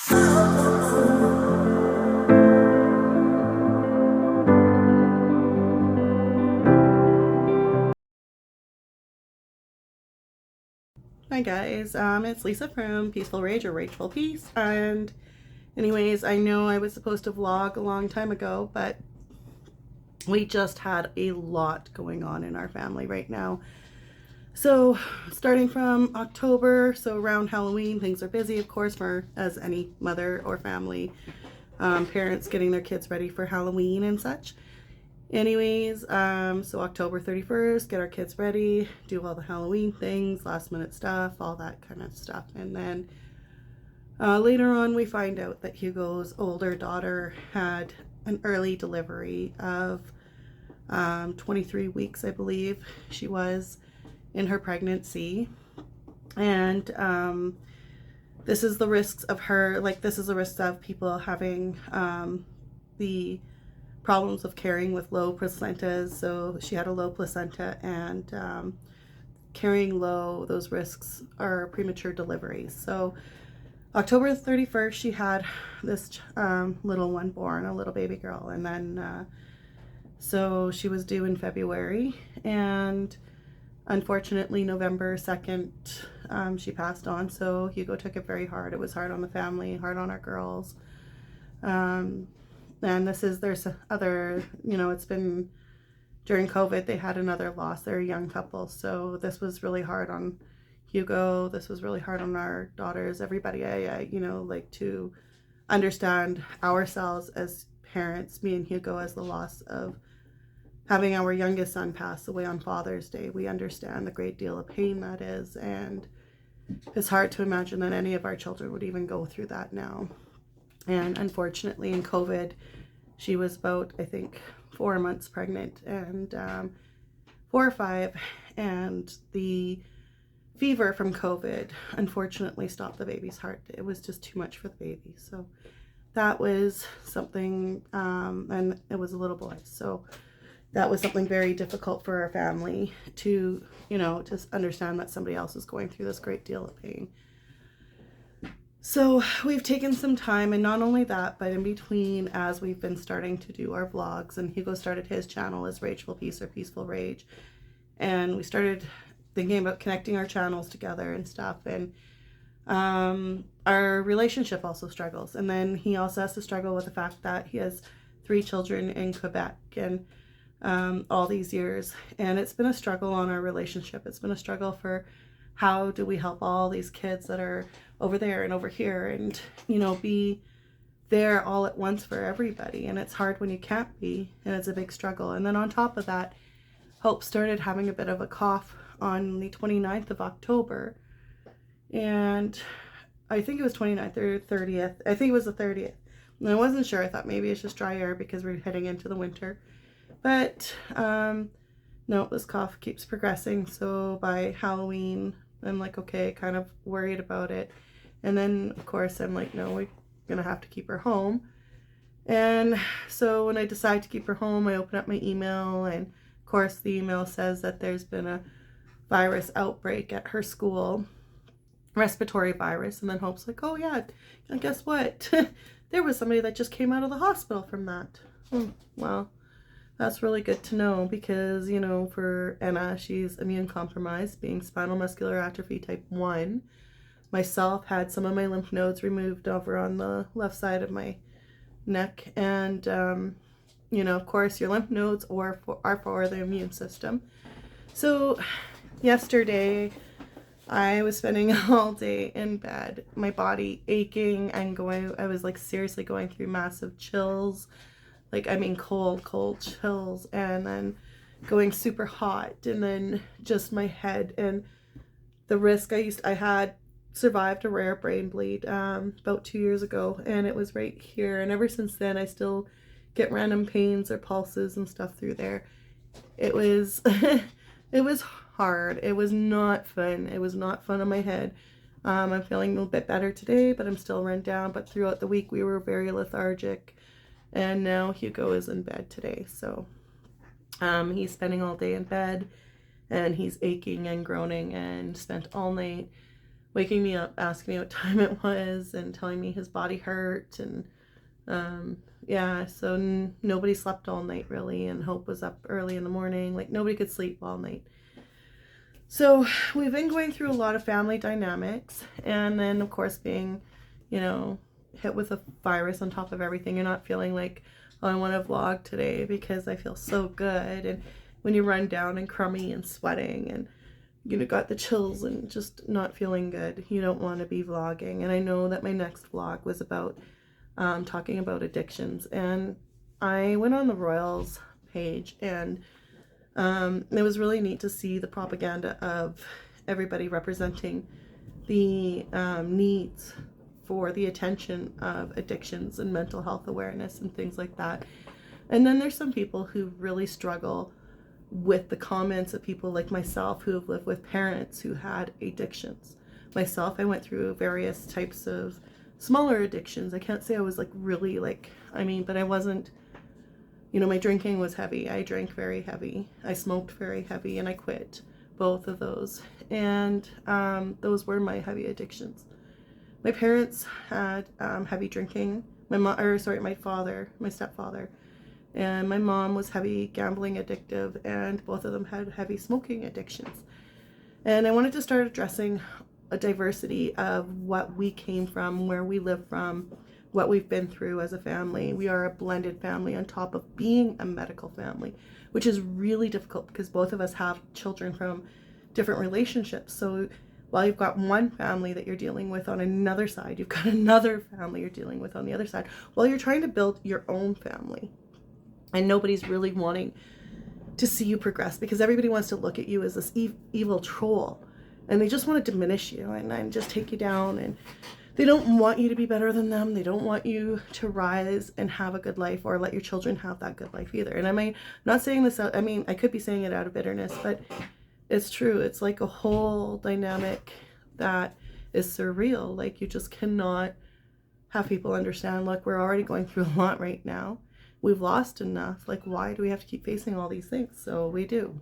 Hi guys, it's Lisa from Peaceful Rage or Ragefull Peace, and anyways, I know I was supposed to vlog a long time ago, but we just had a lot going on in our family right now. So starting from October, so around Halloween, things are busy, of course, for as any mother or family, parents getting their kids ready for Halloween and such. Anyways, so October 31st, get our kids ready, do all the Halloween things, last minute stuff, all that kind of stuff. And then later on, we find out that Hugo's older daughter had an early delivery of 23 weeks, I believe she was in her pregnancy. And this is the risks of her, like this is the risks of people having the problems of carrying with low placentas. So she had a low placenta, and carrying low, those risks are premature deliveries. So October 31st, she had this little one born, a little baby girl. And then so she was due in February, and unfortunately November 2nd, she passed on. So Hugo took it very hard. It was hard on the family, hard on our girls. And there's other, it's been during COVID, they had another loss. They're a young couple. So this was really hard on Hugo. This was really hard on our daughters, everybody. I like to understand ourselves as parents, me and Hugo, as the loss of having our youngest son pass away on Father's Day. We understand the great deal of pain that is. And it's hard to imagine that any of our children would even go through that now. And unfortunately, in COVID, she was about, I think, 4 months pregnant, and 4 or 5. And the fever from COVID, unfortunately, stopped the baby's heart. It was just too much for the baby. So that was something, and it was a little boy. So that was something very difficult for our family to, just understand that somebody else is going through this great deal of pain. So we've taken some time, and not only that, but in between, as we've been starting to do our vlogs, and Hugo started his channel as Ragefull Peace or Peaceful Rage, and we started thinking about connecting our channels together and stuff, and our relationship also struggles. And then he also has to struggle with the fact that he has 3 children in Quebec, and all these years, and it's been a struggle on our relationship. It's been a struggle for how do we help all these kids that are over there and over here, and be there all at once for everybody. And it's hard when you can't be, and it's a big struggle. And then on top of that, Hope started having a bit of a cough on the 29th of October, and I think it was 29th or 30th. I think it was the 30th, and I wasn't sure. I thought maybe it's just dry air because we're heading into the winter, but no, this cough keeps progressing. So by Halloween, I'm like, okay, kind of worried about it. And then, of course, I'm like, no, we're going to have to keep her home. And so when I decide to keep her home, I open up my email, and of course the email says that there's been a virus outbreak at her school, respiratory virus. And then Hope's like, oh yeah, guess what? There was somebody that just came out of the hospital from that. Well, that's really good to know, because, for Anna, she's immune compromised, being spinal muscular atrophy type 1. Myself had some of my lymph nodes removed over on the left side of my neck. And, of course, your lymph nodes are for the immune system. So yesterday, I was spending all day in bed, my body aching and I was like seriously going through massive chills. Like, I mean, cold chills, and then going super hot, and then just my head, and the risk I had survived a rare brain bleed about 2 years ago, and it was right here. And ever since then, I still get random pains or pulses and stuff through there. It was, it was hard. It was not fun. It was not fun on my head. I'm feeling a little bit better today, but I'm still run down. But throughout the week, we were very lethargic. And now Hugo is in bed today, so he's spending all day in bed, and he's aching and groaning, and spent all night waking me up, asking me what time it was, and telling me his body hurt. And yeah, so nobody slept all night really, and Hope was up early in the morning. Like, nobody could sleep all night. So we've been going through a lot of family dynamics, and then of course being, you know, hit with a virus on top of everything. You're not feeling like, oh, I want to vlog today because I feel so good. And when you run down and crummy and sweating and, you know, got the chills and just not feeling good, you don't want to be vlogging. And I know that my next vlog was about talking about addictions, and I went on the Royals page, and it was really neat to see the propaganda of everybody representing the needs for the attention of addictions and mental health awareness and things like that. And then there's some people who really struggle with the comments of people like myself who have lived with parents who had addictions. Myself, I went through various types of smaller addictions. I can't say I was like really like, but I wasn't, you know, my drinking was heavy. I drank very heavy. I smoked very heavy, and I quit both of those. And those were my heavy addictions. My parents had heavy drinking. My father, my stepfather, and my mom was heavy gambling addictive, and both of them had heavy smoking addictions. And I wanted to start addressing a diversity of what we came from, where we live from, what we've been through as a family. We are a blended family on top of being a medical family, which is really difficult because both of us have children from different relationships. So while you've got one family that you're dealing with on another side, you've got another family you're dealing with on the other side, while you're trying to build your own family. And nobody's really wanting to see you progress because everybody wants to look at you as this evil troll, and they just want to diminish you and just take you down. And they don't want you to be better than them. They don't want you to rise and have a good life or let your children have that good life either. And I'm not saying this out, I could be saying it out of bitterness, but it's true. It's like a whole dynamic that is surreal. Like, you just cannot have people understand, look, we're already going through a lot right now. We've lost enough. Like, why do we have to keep facing all these things? So we do.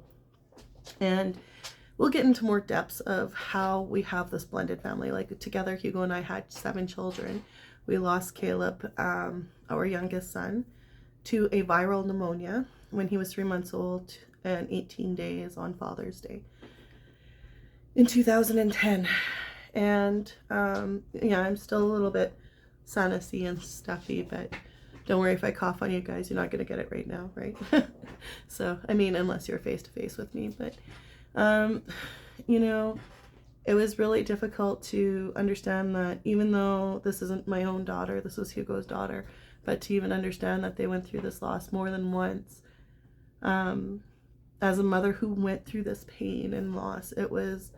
And we'll get into more depths of how we have this blended family. Like, together, Hugo and I had 7 children. We lost Caleb, our youngest son, to a viral pneumonia when he was 3 months old and 18 days on Father's Day in 2010. And yeah, I'm still a little bit sinusy and stuffy, but don't worry if I cough on you guys, you're not going to get it right now, right? So, unless you're face to face with me, but you know, it was really difficult to understand that even though this isn't my own daughter, this was Hugo's daughter, but to even understand that they went through this loss more than once. As a mother who went through this pain and loss, it was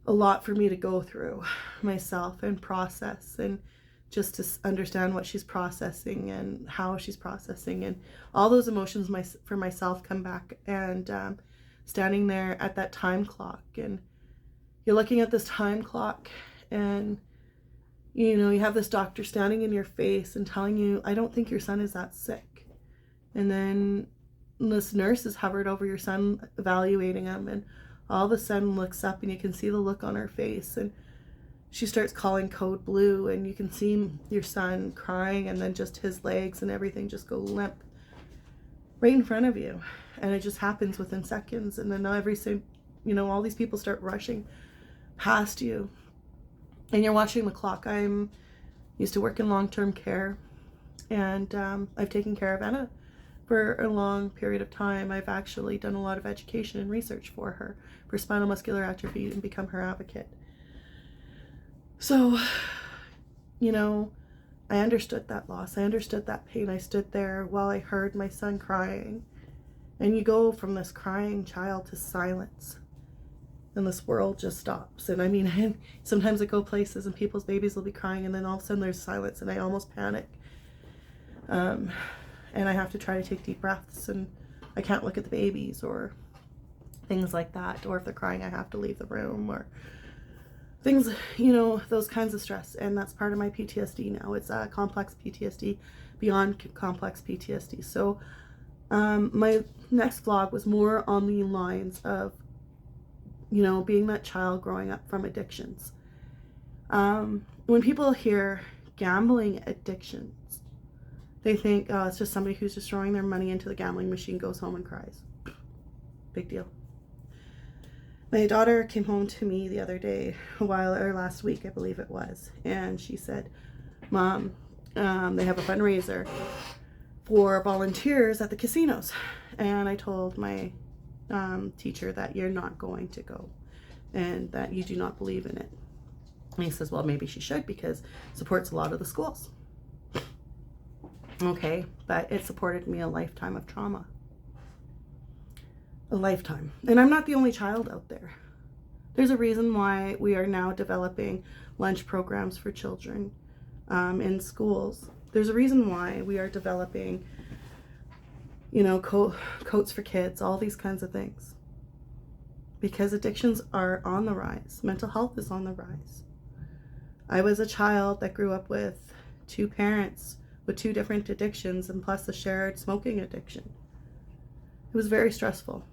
a lot for me to go through myself and process, and just to understand what she's processing and how she's processing, and all those emotions for myself come back. And standing there at that time clock, and you're looking at this time clock, and you know, you have this doctor standing in your face and telling you, I don't think your son is that sick. And then this nurse is hovered over your son, evaluating him, and all of a sudden looks up, and you can see the look on her face, and she starts calling code blue, and you can see your son crying, and then just his legs and everything just go limp right in front of you. And it just happens within seconds. And then all these people start rushing past you, and you're watching the clock. I'm used to work in long-term care, and I've taken care of Anna for a long period of time. I've actually done a lot of education and research for her for spinal muscular atrophy and become her advocate. So, you know, I understood that loss. I understood that pain. I stood there while I heard my son crying. And you go from this crying child to silence, and this world just stops. And sometimes I go places and people's babies will be crying, and then all of a sudden there's silence, and I almost panic. And I have to try to take deep breaths, and I can't look at the babies or things like that. Or if they're crying, I have to leave the room, or things, those kinds of stress. And that's part of my PTSD now. It's complex PTSD, beyond complex PTSD. So my next vlog was more on the lines of, being that child growing up from addictions. When people hear gambling addictions, they think, oh, it's just somebody who's just throwing their money into the gambling machine, goes home and cries. Big deal. My daughter came home to me the other day, or last week, I believe it was, and she said, Mom, they have a fundraiser for volunteers at the casinos. And I told my teacher that you're not going to go and that you do not believe in it. And he says, well, maybe she should because it supports a lot of the schools. Okay, but it supported me a lifetime of trauma. A lifetime. And I'm not the only child out there. There's a reason why we are now developing lunch programs for children in schools. There's a reason why we are developing, coats for kids, all these kinds of things. Because addictions are on the rise. Mental health is on the rise. I was a child that grew up with 2 parents with 2 different addictions and plus a shared smoking addiction. It was very stressful.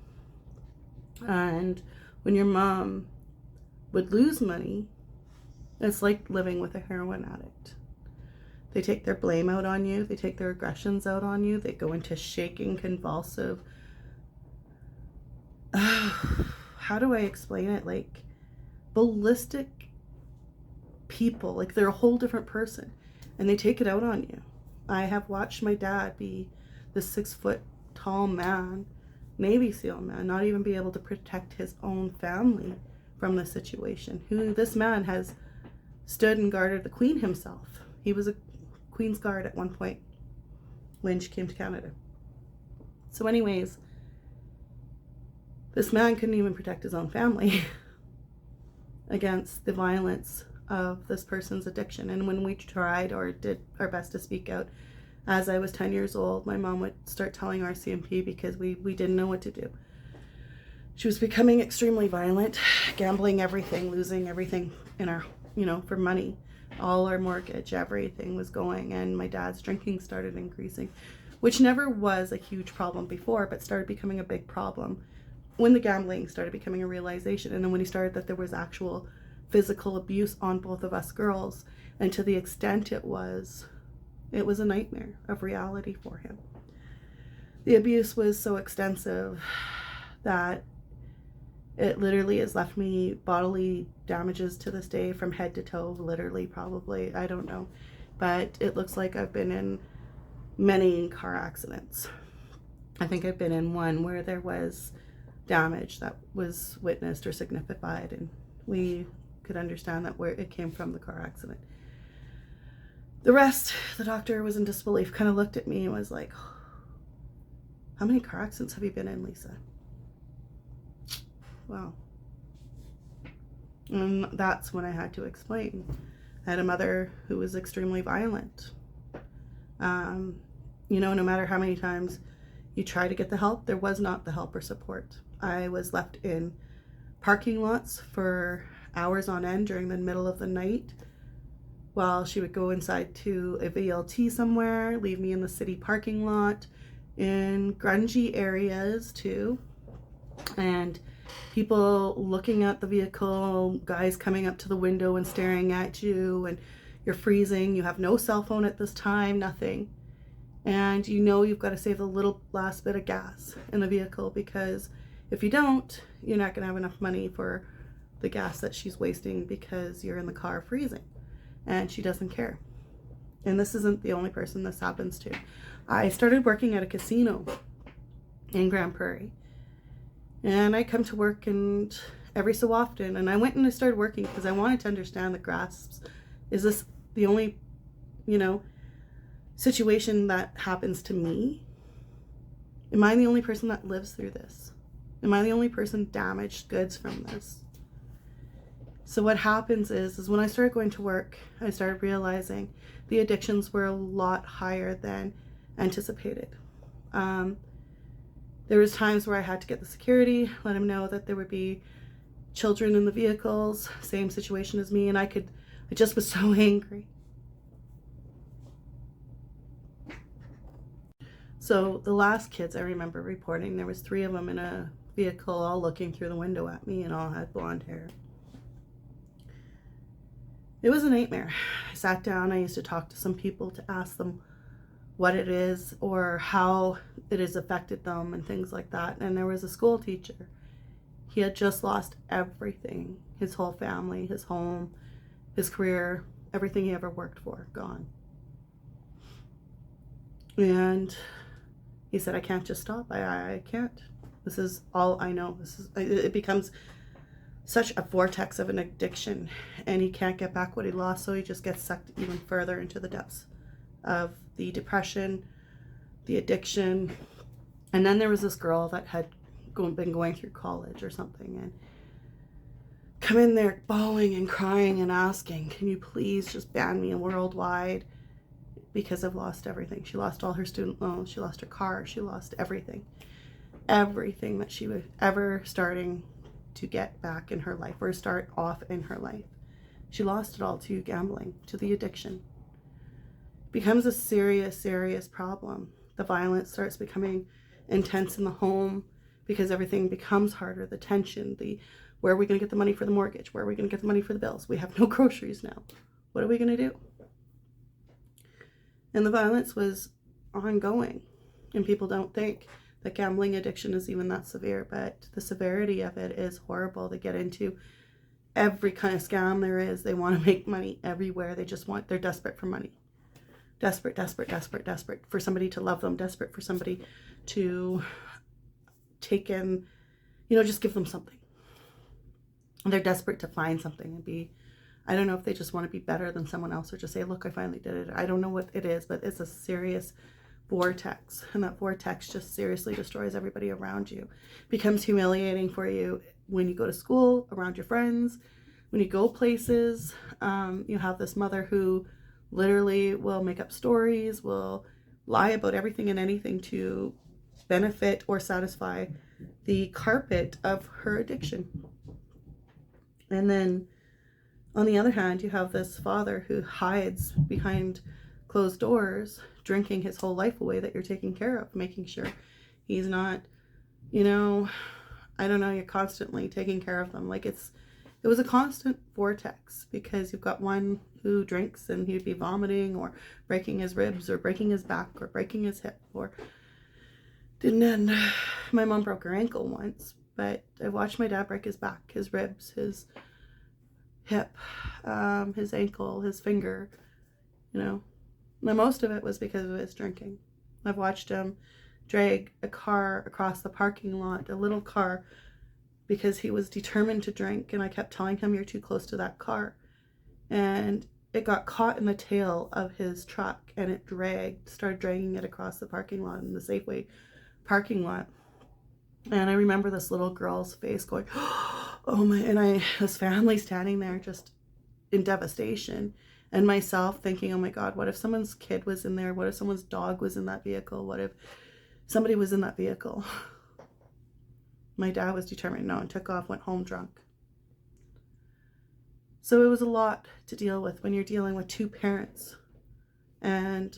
And when your mom would lose money, it's like living with a heroin addict. They take their blame out on you. They take their aggressions out on you. They go into shaking, convulsive. How do I explain it? Like ballistic people, like they're a whole different person and they take it out on you. I have watched my dad be this 6-foot tall man, Navy SEAL man, not even be able to protect his own family from the situation. This man has stood and guarded the Queen himself. He was a Queen's Guard at one point when she came to Canada. So anyways, this man couldn't even protect his own family against the violence of this person's addiction. And when we tried or did our best to speak out, as I was 10 years old, my mom would start telling RCMP because we didn't know what to do. She was becoming extremely violent, gambling everything, losing everything in our, for money. All our mortgage, everything was going, and my dad's drinking started increasing, which never was a huge problem before, but started becoming a big problem when the gambling started becoming a realization. And then when he started that there was actual physical abuse on both of us girls, and to the extent it was a nightmare of reality for him. The abuse was so extensive that it literally has left me bodily damages to this day from head to toe, literally, probably, I don't know. But it looks like I've been in many car accidents. I think I've been in one where there was damage that was witnessed or signified, and we could understand that where it came from, the car accident. The rest, the doctor was in disbelief, kind of looked at me and was like, how many car accidents have you been in, Lisa? Wow. And that's when I had to explain. I had a mother who was extremely violent. No matter how many times you try to get the help, there was not the help or support. I was left in parking lots for hours on end during the middle of the night while she would go inside to a VLT somewhere, leave me in the city parking lot, in grungy areas too, and people looking at the vehicle, guys coming up to the window and staring at you, and you're freezing, you have no cell phone at this time, nothing. And you've got to save the little last bit of gas in the vehicle, because if you don't, you're not going to have enough money for the gas that she's wasting because you're in the car freezing. And she doesn't care. And this isn't the only person this happens to. I started working at a casino in Grand Prairie. And I come to work and every so often, and I went and I started working because I wanted to understand the grasps. Is this the only, situation that happens to me? Am I the only person that lives through this? Am I the only person damaged goods from this? So what happens is when I started going to work, I started realizing the addictions were a lot higher than anticipated. There was times where I had to get the security, let him know that there would be children in the vehicles, same situation as me, and I just was so angry. So the last kids I remember reporting, there was 3 of them in a vehicle all looking through the window at me and all had blonde hair. It was a nightmare. I sat down, I used to talk to some people to ask them what it is or how it has affected them and things like that. And there was a school teacher. He had just lost everything, his whole family, his home, his career, everything he ever worked for, gone. And he said, I can't just stop. I can't. This is all I know. It becomes such a vortex of an addiction, and he can't get back what he lost, so he just gets sucked even further into the depths of the depression, the addiction. And then there was this girl that had been going through college or something, and come in there bawling and crying and asking, can you please just ban me worldwide, because I've lost everything. She lost all her student loans, she lost her car, she lost everything that she was ever starting to get back in her life or start off in her life. She lost it all to gambling, to the addiction. It becomes a serious problem. The violence starts becoming intense in the home because everything becomes harder. The tension, where are we going to get the money for the mortgage? Where are we going to get the money for the bills? We have no groceries now. What are we going to do? And the violence was ongoing. And people don't think that gambling addiction is even that severe, but the severity of it is horrible. They get into every kind of scam there is. They want to make money everywhere. They're desperate for money. Desperate for somebody to love them, desperate for somebody to take in, just give them something. And they're desperate to find something and be, I don't know if they just want to be better than someone else or just say, look, I finally did it. I don't know what it is, but it's a serious vortex, and that vortex just seriously destroys everybody around you. Becomes humiliating for you when you go to school, around your friends, when you go places. You have this mother who literally will make up stories, will lie about everything and anything to benefit or satisfy the carpet of her addiction. And then on the other hand, you have this father who hides behind closed doors, drinking his whole life away that you're taking care of, making sure he's not, I don't know, you're constantly taking care of them. Like it was a constant vortex, because you've got one who drinks and he'd be vomiting or breaking his ribs or breaking his back or breaking his hip, or didn't end. My mom broke her ankle once, but I watched my dad break his back, his ribs, his hip, his ankle, his finger, And most of it was because of his drinking. I've watched him drag a car across the parking lot, a little car, because he was determined to drink, and I kept telling him, you're too close to that car. And it got caught in the tail of his truck, and it started dragging it across the parking lot, in the Safeway parking lot. And I remember this little girl's face going, oh my, and his family standing there just in devastation. And myself thinking, oh my God, what if someone's kid was in there? What if someone's dog was in that vehicle? What if somebody was in that vehicle? My dad was determined, no, and took off, went home drunk. So it was a lot to deal with when you're dealing with two parents and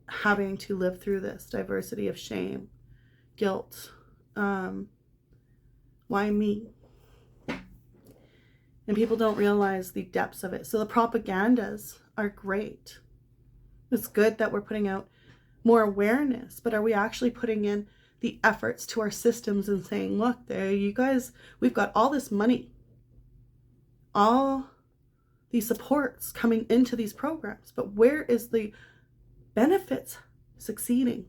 having to live through this diversity of shame, guilt. Why me? And people don't realize the depths of it. So the propagandas are great. It's good that we're putting out more awareness, but are we actually putting in the efforts to our systems and saying, look, there, you guys, we've got all this money, all these supports coming into these programs, but where is the benefits succeeding?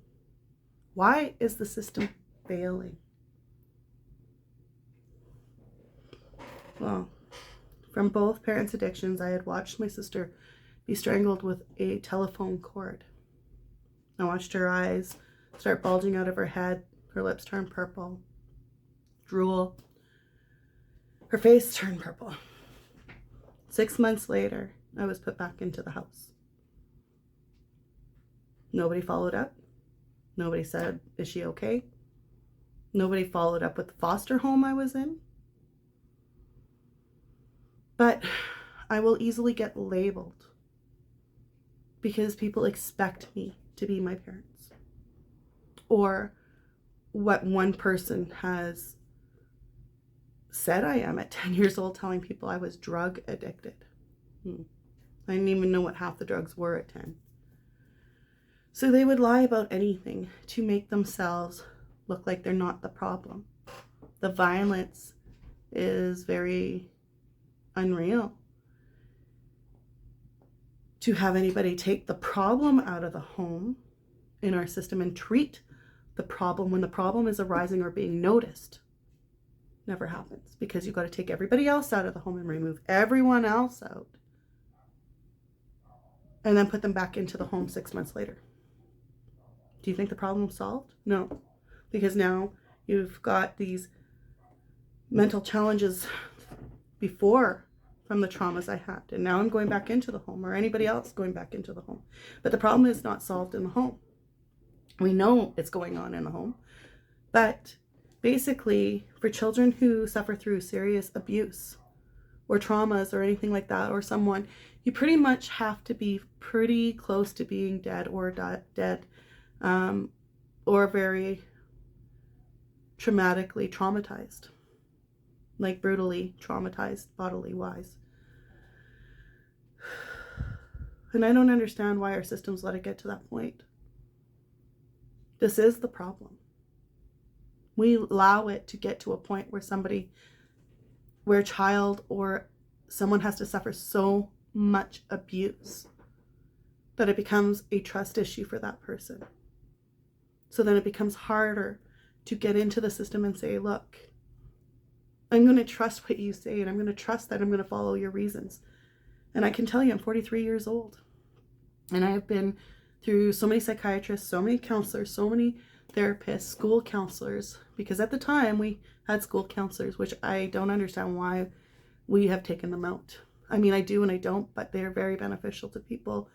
Why is the system failing? Well, from both parents' addictions, I had watched my sister be strangled with a telephone cord. I watched her eyes start bulging out of her head, her lips turn purple, drool, her face turned purple. 6 months later, I was put back into the house. Nobody followed up. Nobody said, is she okay? Nobody followed up with the foster home I was in. But I will easily get labeled because people expect me to be my parents, or what one person has said I am at 10 years old, telling people I was drug addicted. I didn't even know what half the drugs were at 10. So they would lie about anything to make themselves look like they're not the problem. The violence is very unreal. To have anybody take the problem out of the home in our system and treat the problem when the problem is arising or being noticed never happens, because you've got to take everybody else out of the home and remove everyone else out and then put them back into the home 6 months later. Do you think the problem's solved? No, because now you've got these mental challenges before from the traumas I had, and now I'm going back into the home, or anybody else going back into the home. But the problem is not solved in the home. We know it's going on in the home, but basically for children who suffer through serious abuse or traumas or anything like that, or someone, you pretty much have to be pretty close to being dead or dead, or very traumatically traumatized, like brutally traumatized bodily wise. And I don't understand why our systems let it get to that point. This is the problem. We allow it to get to a point where a child or someone has to suffer so much abuse that it becomes a trust issue for that person. So then it becomes harder to get into the system and say, look, I'm going to trust what you say, and I'm going to trust that I'm going to follow your reasons. And I can tell you, I'm 43 years old, and I have been through so many psychiatrists, so many counselors, so many therapists, school counselors, because at the time we had school counselors, which I don't understand why we have taken them out. I mean, I do and I don't, but they're very beneficial to people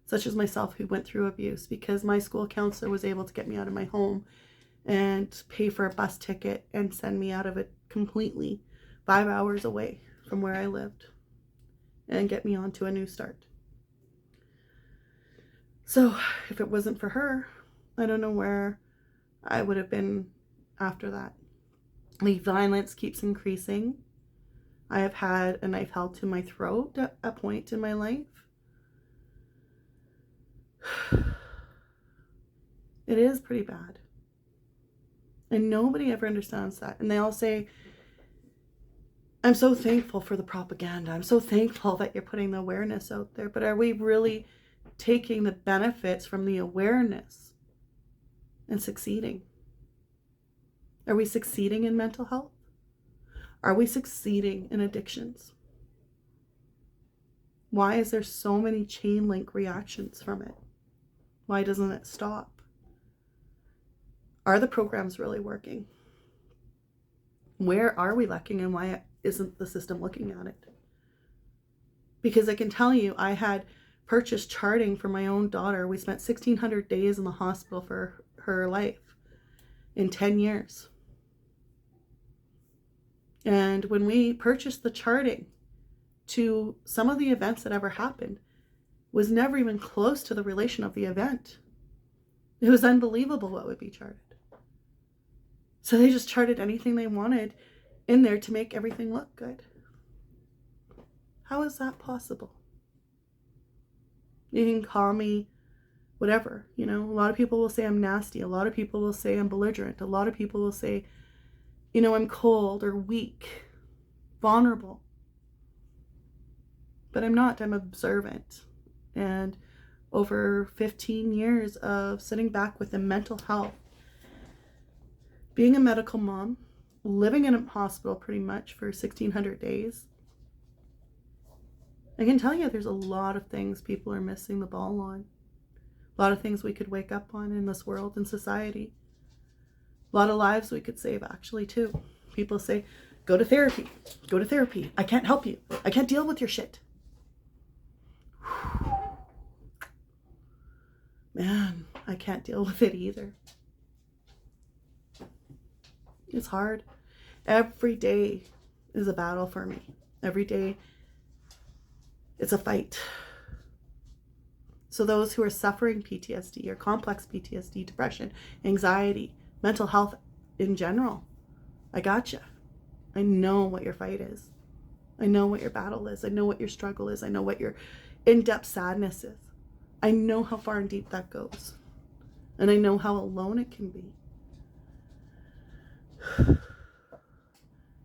such as myself who went through abuse, because my school counselor was able to get me out of my home and pay for a bus ticket and send me out of it completely 5 hours away from where I lived and get me onto a new start. So if it wasn't for her, I don't know where I would have been after that. The violence keeps increasing. I have had a knife held to my throat at a point in my life. It is pretty bad. And nobody ever understands that. And they all say, I'm so thankful for the propaganda. I'm so thankful that you're putting the awareness out there. But are we really taking the benefits from the awareness and succeeding? Are we succeeding in mental health? Are we succeeding in addictions? Why is there so many chain link reactions from it? Why doesn't it stop? Are the programs really working? Where are we lacking, and why isn't the system looking at it? Because I can tell you, I had purchased charting for my own daughter. We spent 1,600 days in the hospital for her life in 10 years. And when we purchased the charting to some of the events that ever happened, was never even close to the relation of the event. It was unbelievable what would be charted. So they just charted anything they wanted in there to make everything look good. How is that possible? You can call me whatever, a lot of people will say I'm nasty. A lot of people will say I'm belligerent. A lot of people will say, I'm cold or weak, vulnerable. But I'm not. I'm observant. And over 15 years of sitting back with the mental health, being a medical mom, living in a hospital pretty much for 1,600 days, I can tell you there's a lot of things people are missing the ball on. A lot of things we could wake up on in this world and society. A lot of lives we could save, actually, too. People say, go to therapy. Go to therapy. I can't help you. I can't deal with your shit. Man, I can't deal with it either. It's hard. Every day is a battle for me. Every day it's a fight. So those who are suffering PTSD or complex PTSD, depression, anxiety, mental health in general, I gotcha. I know what your fight is. I know what your battle is. I know what your struggle is. I know what your in-depth sadness is. I know how far and deep that goes. And I know how alone it can be.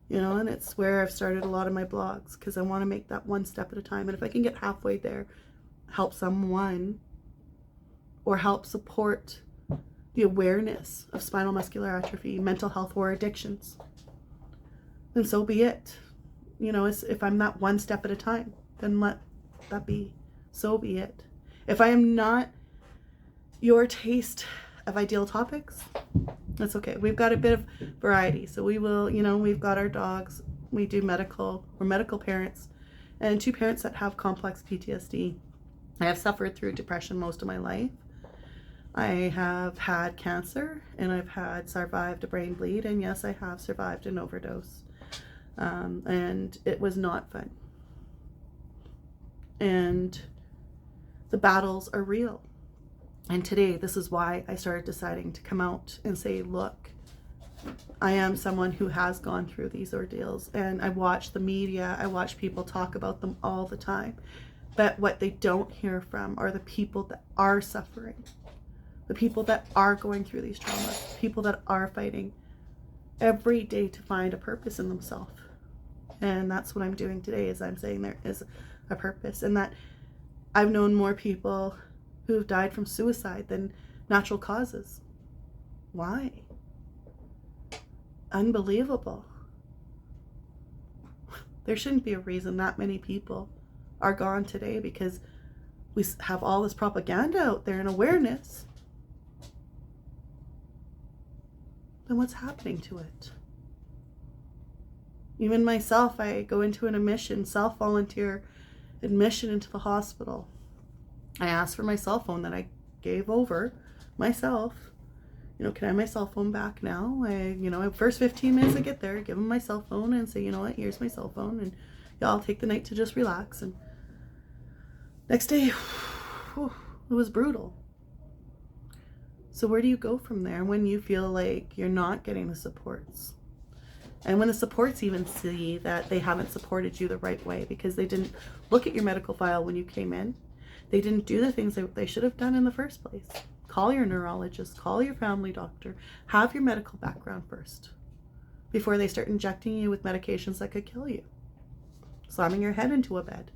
You know, and it's where I've started a lot of my blogs, because I want to make that one step at a time. And if I can get halfway there, help someone, or help support the awareness of spinal muscular atrophy, mental health, or addictions, then so be it. You know, if I'm that one step at a time, then let that be. So be it. If I am not your taste of ideal topics, that's okay. We've got a bit of variety. So we will, you know, we've got our dogs. We do medical. We're medical parents. And 2 parents that have complex PTSD. I have suffered through depression most of my life. I have had cancer, and I've had survived a brain bleed. And yes, I have survived an overdose. And it was not fun. And the battles are real. And today, this is why I started deciding to come out and say, look, I am someone who has gone through these ordeals, and I watch the media, I watch people talk about them all the time. But what they don't hear from are the people that are suffering, the people that are going through these traumas, people that are fighting every day to find a purpose in themselves. And that's what I'm doing today, is I'm saying there is a purpose, and that I've known more people who have died from suicide than natural causes. Why? Unbelievable. There shouldn't be a reason that many people are gone today, because we have all this propaganda out there and awareness. Then what's happening to it? Even myself, I go into an admission, self-volunteer admission into the hospital. I asked for my cell phone that I gave over myself. You know, can I have my cell phone back now? First 15 minutes I get there, give them my cell phone and say, you know what, here's my cell phone, and y'all take the night to just relax. And next day, whew, it was brutal. So where do you go from there when you feel like you're not getting the supports? And when the supports even see that they haven't supported you the right way because they didn't look at your medical file when you came in. They didn't do the things that they should have done in the first place. Call your neurologist, call your family doctor, have your medical background first before they start injecting you with medications that could kill you. Slamming your head into a bed.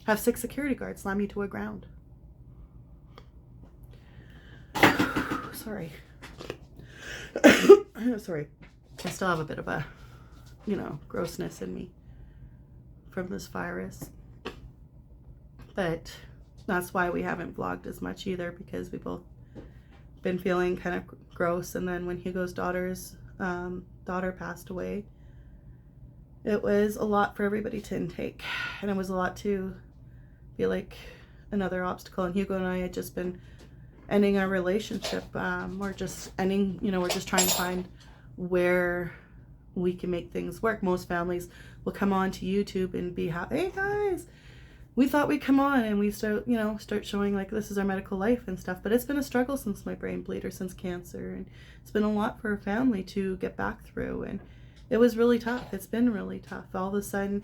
Have 6 security guards slam you to a ground. Sorry. Sorry. I still have a bit of a, grossness in me from this virus. But that's why we haven't vlogged as much either, because we both been feeling kind of gross. And then when Hugo's daughter passed away, it was a lot for everybody to intake. And it was a lot to feel like another obstacle. And Hugo and I had just been ending our relationship. We're just ending, we're just trying to find where we can make things work. Most families will come on to YouTube and be happy. Hey guys, we thought we'd come on and we start showing like this is our medical life and stuff. But it's been a struggle since my brain bleed, or since cancer, and it's been a lot for a family to get back through. And it was really tough. It's been really tough. All of a sudden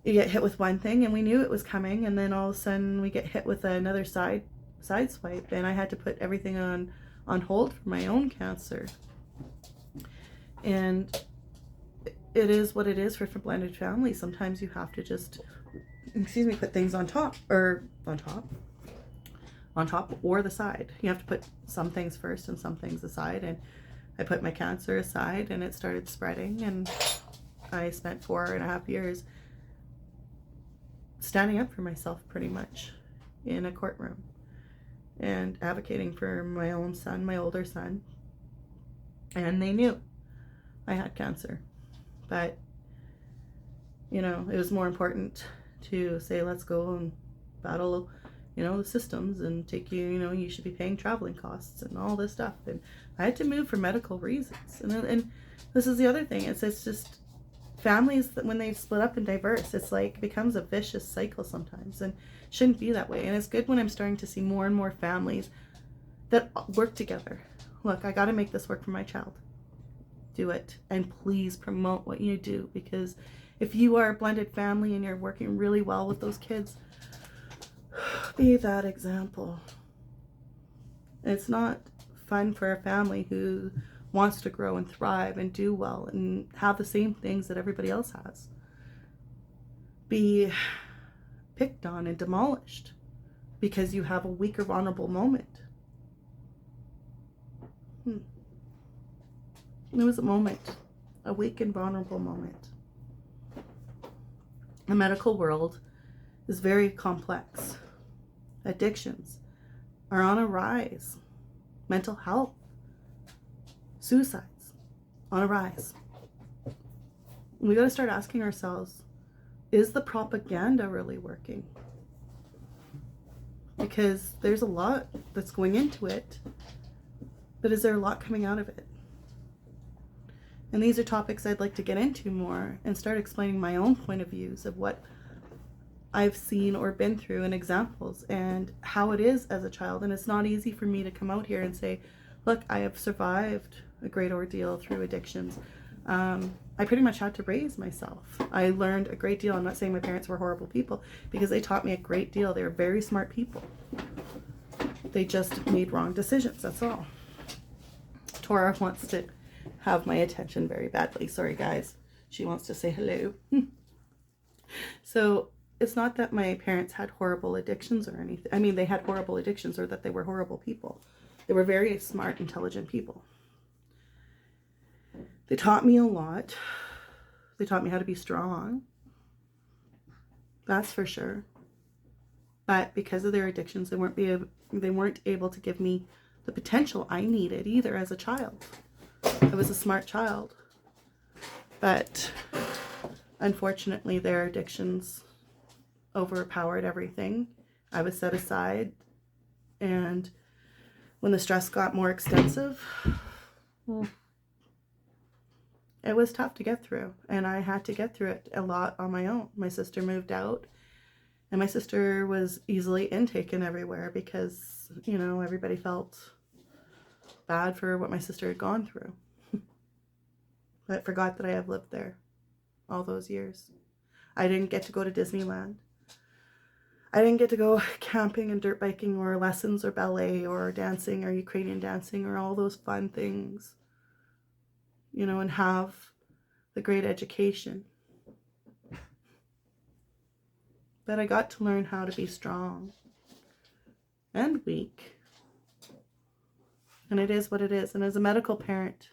you get hit with one thing, and we knew it was coming, and then all of a sudden we get hit with another side swipe, and I had to put everything on hold for my own cancer. And it is what it is for blended families. Sometimes you have to just, put things on top or the side. You have to put some things first and some things aside. And I put my cancer aside, and it started spreading. And I spent 4.5 years standing up for myself, pretty much, in a courtroom and advocating for my own son, my older son. And they knew I had cancer, but it was more important to say, let's go and battle the systems and take you should be paying traveling costs and all this stuff. And I had to move for medical reasons. And this is the other thing, it's just families that when they split up and diverse, it's like becomes a vicious cycle sometimes, and shouldn't be that way. And it's good when I'm starting to see more and more families that work together. Look, I got to make this work for my child. Do it, and please promote what you do, because If you are a blended family and you're working really well with those kids, be that example. It's not fun for a family who wants to grow and thrive and do well and have the same things that everybody else has. Be picked on and demolished because you have a weak or vulnerable moment. It was a moment, a weak and vulnerable moment. The medical world is very complex. Addictions are on a rise. Mental health, suicides, on a rise. We got to start asking ourselves, is the propaganda really working? Because there's a lot that's going into it, but is there a lot coming out of it? And these are topics I'd like to get into more and start explaining my own point of views of what I've seen or been through and examples and how it is as a child. And it's not easy for me to come out here and say, look, I have survived a great ordeal through addictions. I pretty much had to raise myself. I learned a great deal. I'm not saying my parents were horrible people, because they taught me a great deal. They were very smart people. They just made wrong decisions, that's all. Tora wants to have my attention very badly. Sorry, guys. She wants to say hello. So it's not that my parents had horrible addictions or anything. I mean, they had horrible addictions or that they were horrible people. They were very smart, intelligent people. They taught me a lot. They taught me how to be strong. That's for sure. But because of their addictions, they weren't able to give me the potential I needed either as a child. I was a smart child. But unfortunately, their addictions overpowered everything. I was set aside. And when the stress got more extensive, it was tough to get through, and I had to get through it a lot on my own. My sister moved out, and my sister was easily intaken everywhere because, you know, everybody felt bad for what my sister had gone through. I forgot that I have lived there all those years. I didn't get to go to Disneyland. I didn't get to go camping and dirt biking or lessons or ballet or dancing or Ukrainian dancing or all those fun things, you know, and have the great education. But I got to learn how to be strong and weak. And it is what it is. And as a medical parent,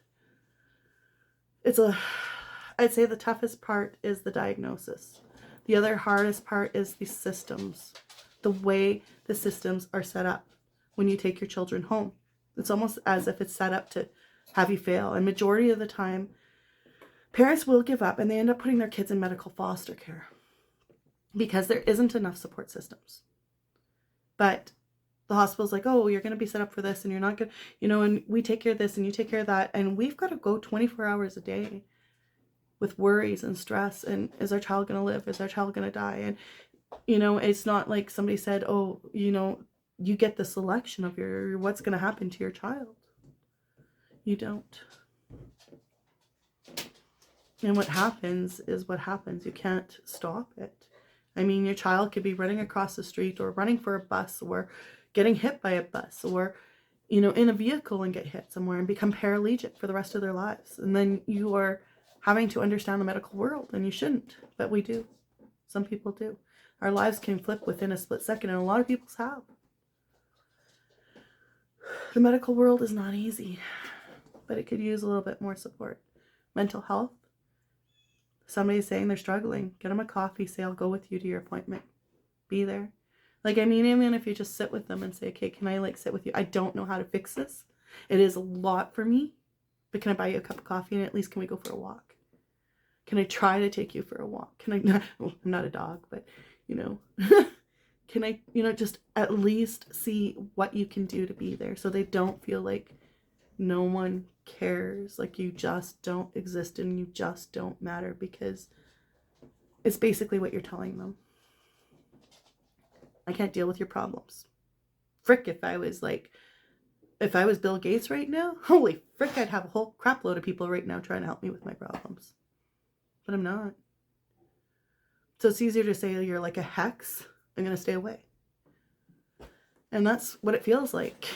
I'd say the toughest part is the diagnosis. The other hardest part is the systems, the way the systems are set up when you take your children home. It's almost as if it's set up to have you fail. And majority of the time, parents will give up and they end up putting their kids in medical foster care because there isn't enough support systems. But the hospital's like, oh, you're going to be set up for this and you're not going to, you know, and we take care of this and you take care of that. And we've got to go 24 hours a day with worries and stress. And is our child going to live? Is our child going to die? And, you know, it's not like somebody said, oh, you know, you get the selection of what's going to happen to your child. You don't. And what happens is what happens. You can't stop it. I mean, your child could be running across the street or running for a bus or getting hit by a bus or, you know, in a vehicle and get hit somewhere and become paraplegic for the rest of their lives. And then you are having to understand the medical world, and you shouldn't, but we do. Some people do. Our lives can flip within a split second, and a lot of people's have. The medical world is not easy, but it could use a little bit more support. Mental health. Somebody's saying they're struggling. Get them a coffee. Say, I'll go with you to your appointment. Be there. Like, I mean, even if you just sit with them and say, okay, can I sit with you? I don't know how to fix this. It is a lot for me, but can I buy you a cup of coffee and at least can we go for a walk? Can I try to take you for a walk? Can I, well, I'm not a dog, but, you know, can I, you know, just at least see what you can do to be there so they don't feel like no one cares, like you just don't exist and you just don't matter, because it's basically what you're telling them. I can't deal with your problems. Frick, if I was Bill Gates right now, holy frick, I'd have a whole crap load of people right now trying to help me with my problems. But I'm not. So it's easier to say you're like a hex. I'm going to stay away. And that's what it feels like.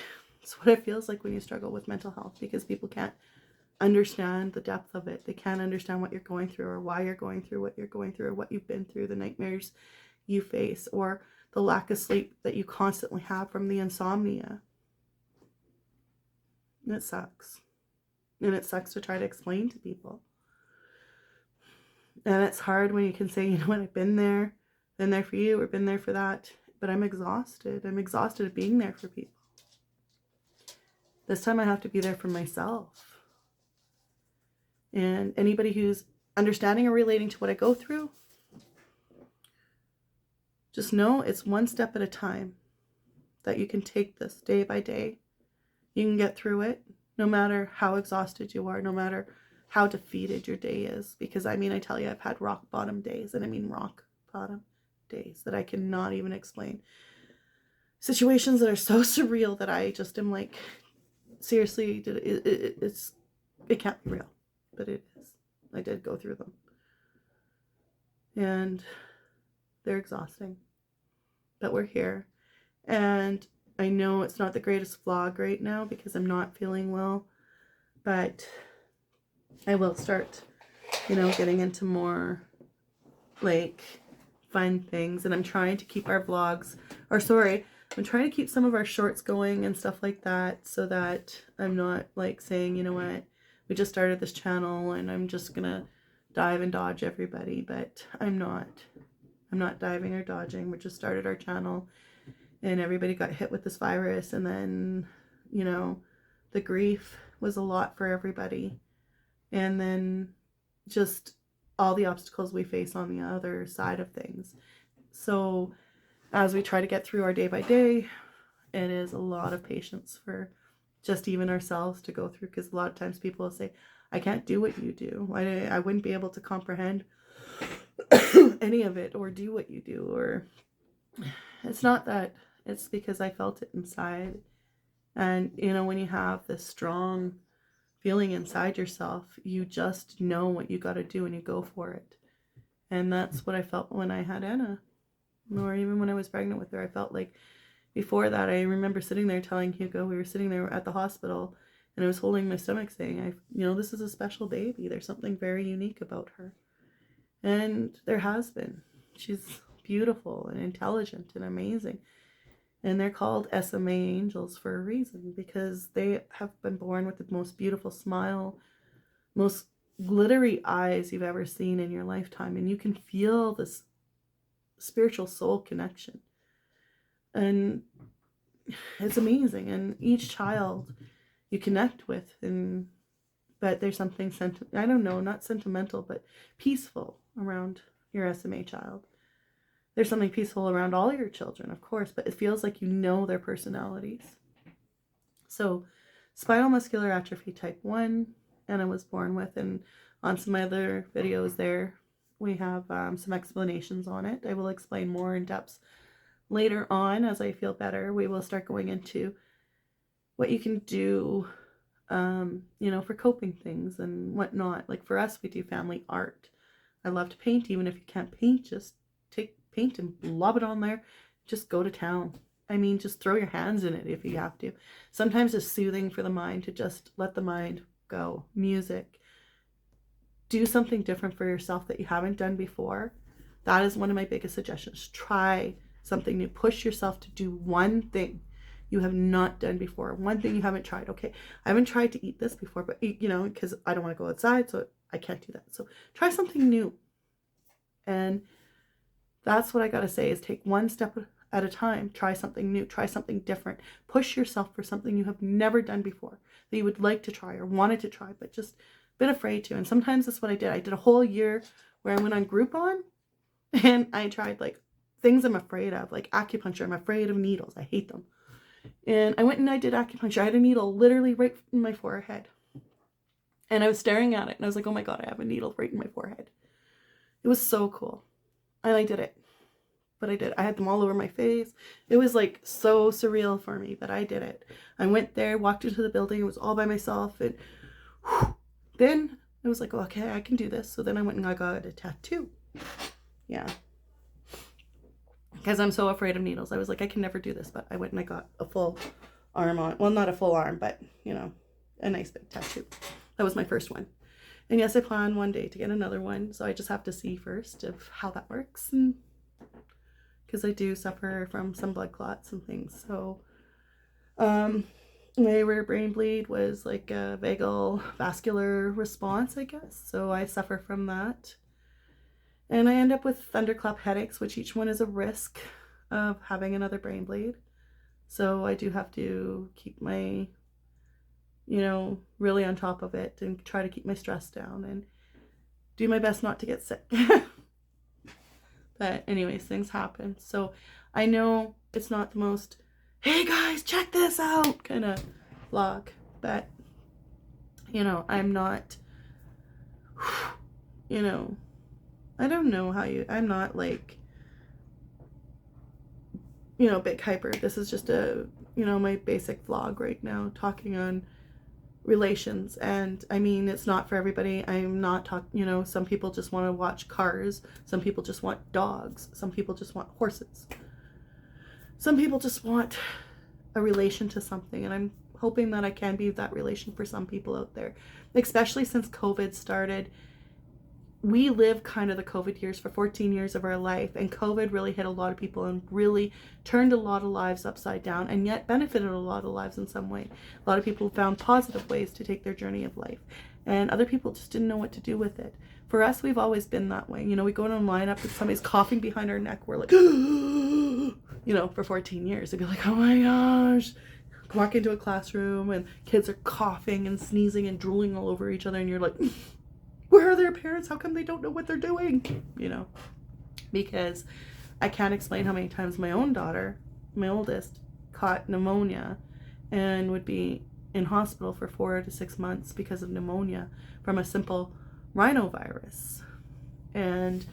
It's what it feels like when you struggle with mental health, because people can't understand the depth of it. They can't understand what you're going through, or why you're going through what you're going through, or what you've been through, the nightmares you face, or the lack of sleep that you constantly have from the insomnia. And it sucks. And it sucks to try to explain to people. And it's hard when you can say, you know what, I've been there for you, or been there for that. But I'm exhausted. I'm exhausted of being there for people. This time I have to be there for myself. And anybody who's understanding or relating to what I go through, just know it's one step at a time, that you can take this day by day. You can get through it, no matter how exhausted you are, no matter how defeated your day is. Because I tell you, I've had rock bottom days, and I mean rock bottom days that I cannot even explain. Situations that are so surreal that I just am like, seriously, it can't be real, but it is. I did go through them, and they're exhausting, but we're here. And I know it's not the greatest vlog right now because I'm not feeling well, but I will start, getting into more like fun things. And I'm trying to keep our vlogs, I'm trying to keep some of our shorts going and stuff like that, so that I'm not like saying, you know what, we just started this channel and I'm just gonna dive and dodge everybody. But I'm not diving or dodging. We just started our channel, and everybody got hit with this virus, and then, the grief was a lot for everybody. And then just all the obstacles we face on the other side of things. So as we try to get through our day by day, it is a lot of patience for just even ourselves to go through, because a lot of times people will say, I can't do what you do. I wouldn't be able to comprehend any of it or do what you do. Or it's not that, it's because I felt it inside. And when you have this strong feeling inside yourself, you just know what you got to do and you go for it. And that's what I felt when I had Anna, or even when I was pregnant with her. I felt like before that, I remember sitting there telling Hugo, we were sitting there at the hospital, and I was holding my stomach saying, this is a special baby. There's something very unique about her. And there has been. She's beautiful and intelligent and amazing. And they're called SMA angels for a reason, because they have been born with the most beautiful smile, most glittery eyes you've ever seen in your lifetime. And you can feel this spiritual soul connection. And it's amazing. And each child you connect with, but there's something, I don't know, not sentimental, but peaceful around your SMA child. There's something peaceful around all your children, of course, but it feels like their personalities. So spinal muscular atrophy type 1, Anna was born with, and on some other videos there, we have some explanations on it. I will explain more in depth later on as I feel better. We will start going into what you can do, for coping things and whatnot. Like for us, we do family art. I love to paint. Even if you can't paint, just take paint and lob it on there. Just go to town. Just throw your hands in it if you have to. Sometimes it's soothing for the mind to just let the mind go. Music. Do something different for yourself that you haven't done before. That is one of my biggest suggestions. Try something new. Push yourself to do one thing you have not done before. One thing you haven't tried. Okay, I haven't tried to eat this before, but because I don't want to go outside, so I can't do that. So try something new. And that's what I got to say, is take one step at a time. Try something new. Try something different. Push yourself for something you have never done before, that you would like to try or wanted to try, but just been afraid to. And sometimes that's what I did. I did a whole year where I went on Groupon, and I tried like things I'm afraid of, like acupuncture. I'm afraid of needles. I hate them. And I went and I did acupuncture. I had a needle literally right in my forehead. And I was staring at it, and I was like, oh my God, I have a needle right in my forehead. It was so cool. And I did it. But I did. I had them all over my face. It was like so surreal for me, but I did it. I went there, walked into the building. It was all by myself. And then I was like, oh, okay, I can do this. So then I went and I got a tattoo. Yeah. because I'm so afraid of needles. I was like, I can never do this, but I went and I got a full arm on. Well, not a full arm, but, you know, a nice big tattoo. That was my first one. And yes, I plan one day to get another one. So I just have to see first of how that works. And because I do suffer from some blood clots and things. So my rare brain bleed was like a vagal vascular response, I guess. So I suffer from that. And I end up with thunderclap headaches, which each one is a risk of having another brain bleed. So I do have to keep my, you know, really on top of it and try to keep my stress down and do my best not to get sick. But anyways, things happen. So I know it's not the most, hey guys, check this out kind of vlog, but, you know, I'm not, you know, I don't know how I'm not like, you know, big hyper. This is just a, you know, my basic vlog right now, talking on relations. And I mean, it's not for everybody. I'm not talking, you know, some people just want to watch cars. Some people just want dogs. Some people just want horses. Some people just want a relation to something. And I'm hoping that I can be that relation for some people out there, especially since COVID started. We lived kind of the COVID years for 14 years of our life, and COVID really hit a lot of people and really turned a lot of lives upside down, and yet benefited a lot of lives in some way. A lot of people found positive ways to take their journey of life, and other people just didn't know what to do with it. For us, we've always been that way. You know, we go in a lineup and somebody's coughing behind our neck, we're like, you know, for 14 years. It'd be like, oh my gosh. Walk into a classroom and kids are coughing and sneezing and drooling all over each other, and you're like, where are their parents? How come they don't know what they're doing? You know, because I can't explain how many times my own daughter, my oldest, caught pneumonia and would be in hospital for 4 to 6 months because of pneumonia from a simple rhinovirus. And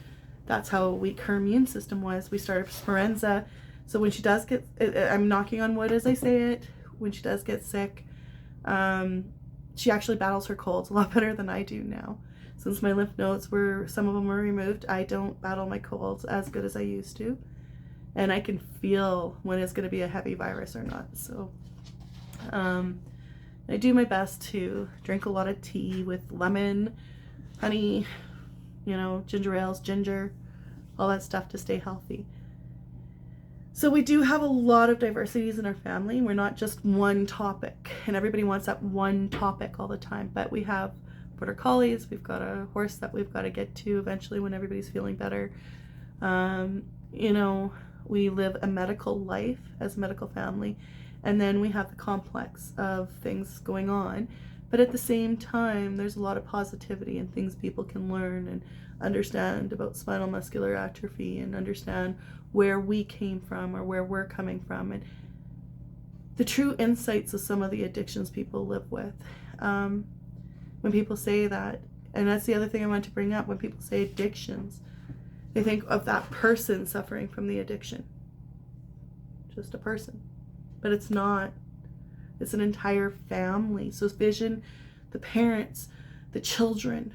that's how weak her immune system was. We started Speranza. So when she does get, I'm knocking on wood as I say it, when she does get sick, she actually battles her colds a lot better than I do now. Since my lymph nodes some of them were removed, I don't battle my colds as good as I used to. And I can feel when it's going to be a heavy virus or not. So I do my best to drink a lot of tea with lemon, honey, you know, ginger ales, ginger, all that stuff to stay healthy. So we do have a lot of diversities in our family. We're not just one topic, and everybody wants that one topic all the time. But we have border collies. We've got a horse that we've got to get to eventually when everybody's feeling better. You know, we live a medical life as a medical family, and then we have the complex of things going on. But at the same time, there's a lot of positivity and things people can learn and understand about spinal muscular atrophy and understand where we came from or where we're coming from and the true insights of some of the addictions people live with. When people say that, and that's the other thing I want to bring up, when people say addictions, they think of that person suffering from the addiction. Just a person. But it's not. It's an entire family. So vision, the parents, the children.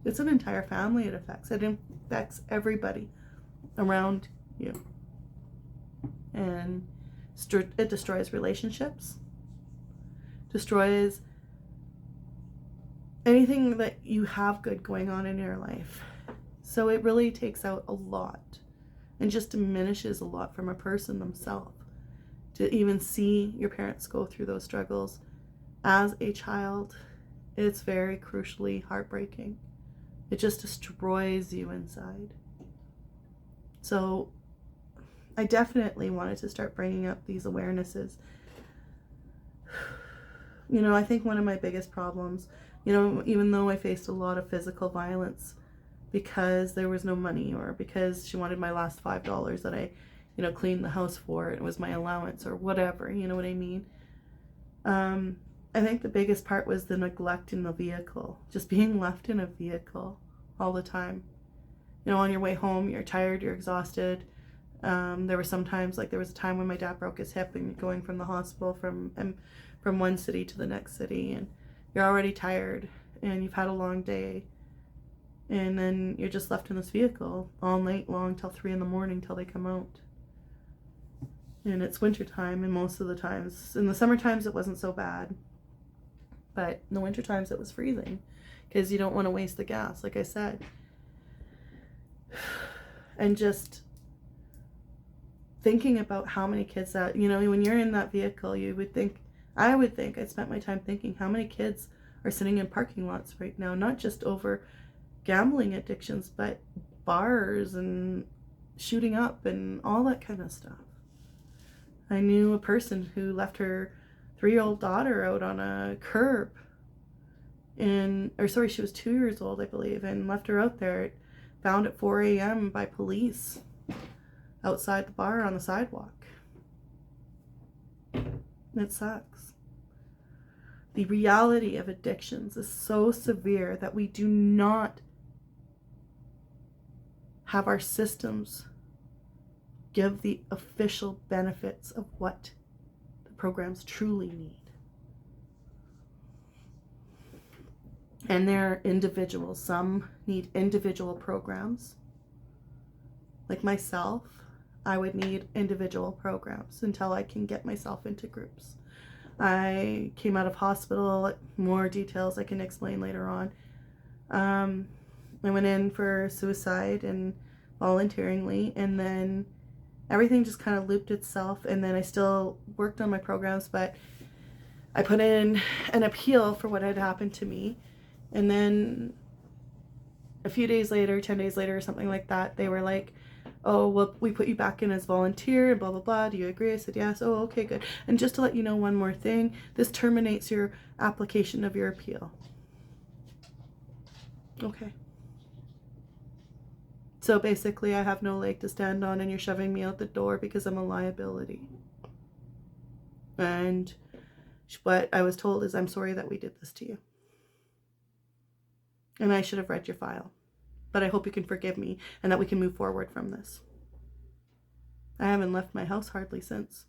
It's an entire family it affects. It affects everybody around you. And it destroys relationships. Destroys anything that you have good going on in your life. So it really takes out a lot and just diminishes a lot from a person themselves. To even see your parents go through those struggles as a child, it's very crucially heartbreaking. It just destroys you inside. So I definitely wanted to start bringing up these awarenesses. You know, I think one of my biggest problems, you know, even though I faced a lot of physical violence because there was no money or because she wanted my last $5 that I, you know, cleaned the house for, it was my allowance or whatever, you know what I mean? I think the biggest part was the neglect in the vehicle, just being left in a vehicle all the time. You know, on your way home, you're tired, you're exhausted. There were some times, like there was a time when my dad broke his hip and going from the hospital from one city to the next city, and you're already tired and you've had a long day, and then you're just left in this vehicle all night long till 3 a.m. till they come out. And it's winter time, and most of the times, in the summer times it wasn't so bad, but in the winter times it was freezing because you don't want to waste the gas, like I said. And just thinking about how many kids that, you know, when you're in that vehicle, you would think, I would think, I spent my time thinking how many kids are sitting in parking lots right now, not just over gambling addictions, but bars and shooting up and all that kind of stuff. I knew a person who left her 3-year-old daughter out on a curb she was 2 years old, I believe, and left her out there, found at 4 a.m. by police outside the bar on the sidewalk. It sucks. The reality of addictions is so severe that we do not have our systems give the official benefits of what the programs truly need. And they're individuals. Some need individual programs. Like myself, I would need individual programs until I can get myself into groups. I came out of hospital, more details I can explain later on. I went in for suicide and volunteeringly, and then everything just kind of looped itself, and then I still worked on my programs, but I put in an appeal for what had happened to me, and then a few days later, 10 days later or something like that, they were like, oh, well, we put you back in as volunteer and blah, blah, blah. Do you agree? I said, yes. Oh, okay, good. And just to let you know one more thing, this terminates your application of your appeal. Okay. So basically, I have no leg to stand on, and you're shoving me out the door because I'm a liability. And what I was told is, I'm sorry that we did this to you. And I should have read your file. But I hope you can forgive me and that we can move forward from this. I haven't left my house hardly since.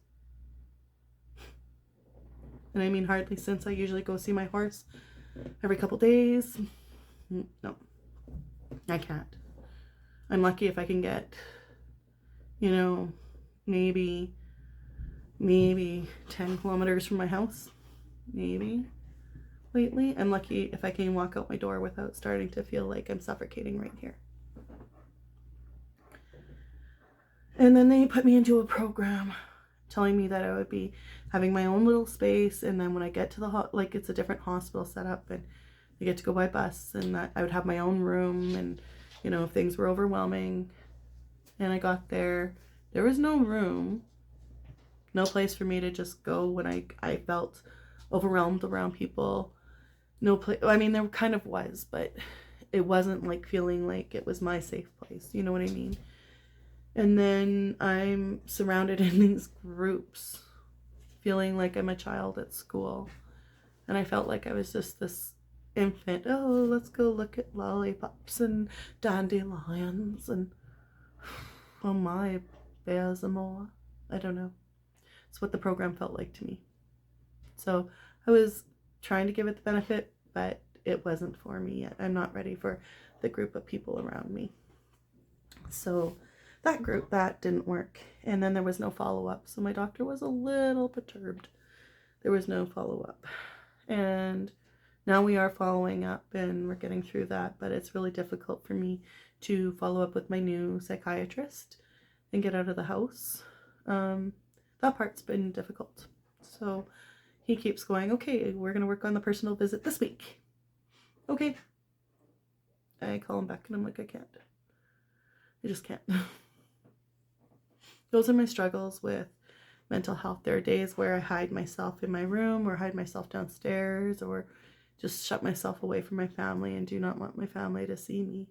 And I mean hardly since. I usually go see my horse every couple days. No, I can't. I'm lucky if I can get, maybe 10 kilometers from my house. Maybe. Lately, I'm lucky if I can walk out my door without starting to feel like I'm suffocating right here. And then they put me into a program telling me that I would be having my own little space, and then when I get to the it's a different hospital setup, and I get to go by bus, and that I would have my own room, and if things were overwhelming. And I got there was no room, no place for me to just go when I felt overwhelmed around people. No place. I mean, there kind of was, but it wasn't like feeling like it was my safe place. You know what I mean? And then I'm surrounded in these groups, feeling like I'm a child at school. And I felt like I was just this infant. Oh, let's go look at lollipops and dandelions and oh my, bears and more. I don't know. It's what the program felt like to me. So I was trying to give it the benefit, but it wasn't for me yet. I'm not ready for the group of people around me. So that didn't work. And then there was no follow-up. So my doctor was a little perturbed. There was no follow-up. And now we are following up and we're getting through that, but it's really difficult for me to follow up with my new psychiatrist and get out of the house. That part's been difficult. So he keeps going, okay, we're going to work on the personal visit this week. Okay. I call him back and I'm like, I can't. I just can't. Those are my struggles with mental health. There are days where I hide myself in my room or hide myself downstairs or just shut myself away from my family and do not want my family to see me